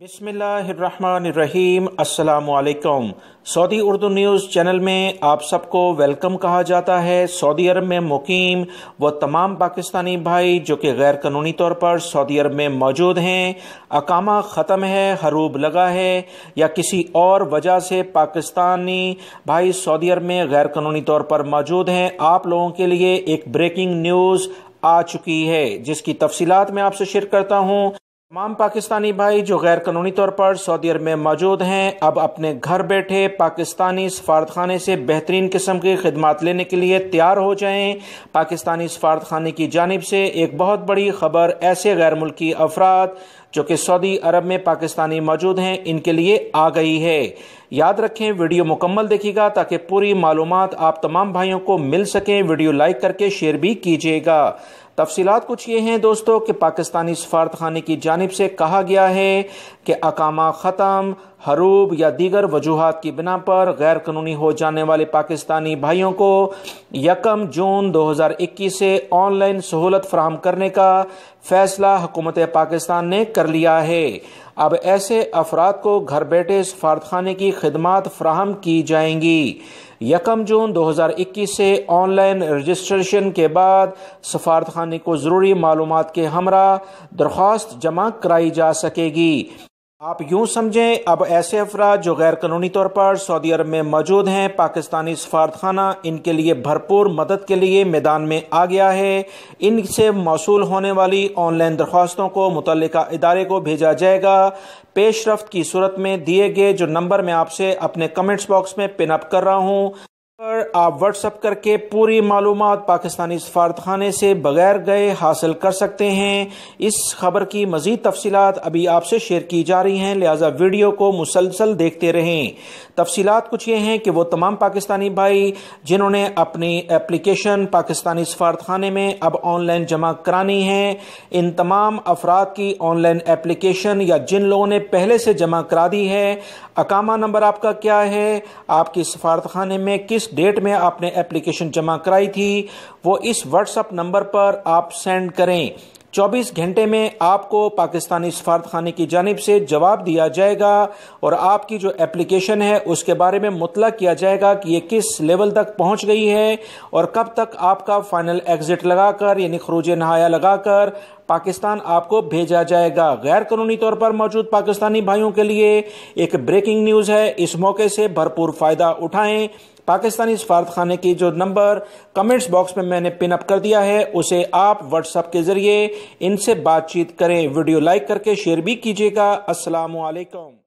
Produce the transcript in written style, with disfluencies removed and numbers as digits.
बिस्मिल्लाहिर्रहमानिर्रहीम। अस्सलामु अलैकुम। सऊदी उर्दू न्यूज़ चैनल में आप सबको वेलकम कहा जाता है। सऊदी अरब में मुकीम वो तमाम पाकिस्तानी भाई जो कि गैर कानूनी तौर पर सऊदी अरब में मौजूद हैं, अकामा ख़त्म है, हरूब लगा है या किसी और वजह से पाकिस्तानी भाई सऊदी अरब में गैर कानूनी तौर पर मौजूद हैं, आप लोगों के लिए एक ब्रेकिंग न्यूज़ आ चुकी है जिसकी तफसीलात मैं आपसे शेयर करता हूँ। तमाम पाकिस्तानी भाई जो गैर कानूनी तौर पर सऊदी अरब में मौजूद हैं, अब अपने घर बैठे पाकिस्तानी सफारतखाने से बेहतरीन किस्म की खिदमत लेने के लिए तैयार हो जाएं। पाकिस्तानी सफारतखाने की जानिब से एक बहुत बड़ी खबर ऐसे गैर मुल्की अफराद जो कि सऊदी अरब में पाकिस्तानी मौजूद हैं इनके लिए आ गई है। याद रखें, वीडियो मुकम्मल देखिएगा ताकि पूरी मालूमात आप तमाम भाइयों को मिल सकें। वीडियो लाइक करके शेयर भी कीजिएगा। तफसीलात कुछ ये हैं दोस्तों कि पाकिस्तानी सफारतखाने की जानिब से कहा गया है कि अकामा ख़त्म, हरूब या दीगर वजूहात की बिना पर गैर कानूनी हो जाने वाले पाकिस्तानी भाइयों को 1 जून 2021 से ऑनलाइन सहूलत फराहम करने का फैसला हुकूमत पाकिस्तान ने कर लिया है। अब ऐसे अफराद को घर बैठे सफारतखाने की खिदमत फराहम की जाएंगी। 1 जून 2021 से ऑनलाइन रजिस्ट्रेशन के बाद सफारतखाने को ज़रूरी मालूमात के हमरा दरख्वास्त जमा कराई जा सकेगी। आप यूं समझें, अब ऐसे अफराद जो गैर कानूनी तौर पर सऊदी अरब में मौजूद हैं, पाकिस्तानी सफारतखाना इनके लिए भरपूर मदद के लिए मैदान में आ गया है। इनसे मौसूल होने वाली ऑनलाइन दरख्वास्तों को मुतल्लिका इदारे को भेजा जाएगा। पेशरफ्त की सूरत में दिए गए जो नंबर मैं आपसे अपने कमेंट्स बॉक्स में पिन अप कर रहा हूँ, पर आप व्हाट्सएप करके पूरी मालूमात पाकिस्तानी सफारतखाने से बगैर गए हासिल कर सकते हैं। इस खबर की मज़ीद तफसीलात अभी आपसे शेयर की जा रही हैं, लिहाजा वीडियो को मुसलसल देखते रहें। तफसीलात कुछ ये हैं कि वो तमाम पाकिस्तानी भाई जिन्होंने अपनी एप्लीकेशन पाकिस्तानी सफारतखाने में अब ऑनलाइन जमा करानी है, इन तमाम अफराद की ऑनलाइन एप्लीकेशन या जिन लोगों ने पहले से जमा करा दी है, अकामा नंबर आपका क्या है, आपकी सफारतखाने में किस डेट में आपने एप्लीकेशन जमा कराई थी, वो इस व्हाट्सएप नंबर पर आप सेंड करें। 24 घंटे में आपको पाकिस्तानी सफारतखाने की जानिब से जवाब दिया जाएगा और आपकी जो एप्लीकेशन है उसके बारे में मुतला किया जाएगा कि ये किस लेवल तक पहुंच गई है और कब तक आपका फाइनल एग्जिट लगाकर यानी खरूज नहाया लगाकर पाकिस्तान आपको भेजा जाएगा। गैर कानूनी तौर पर मौजूद पाकिस्तानी भाइयों के लिए एक ब्रेकिंग न्यूज़ है, इस मौके से भरपूर फ़ायदा उठाएं। पाकिस्तानी सफारतखाने की जो नंबर कमेंट्स बॉक्स में मैंने पिन अप कर दिया है उसे आप व्हाट्सएप के ज़रिए इनसे बातचीत करें। वीडियो लाइक करके शेयर भी कीजिएगा। अस्सलामु अलैकुम।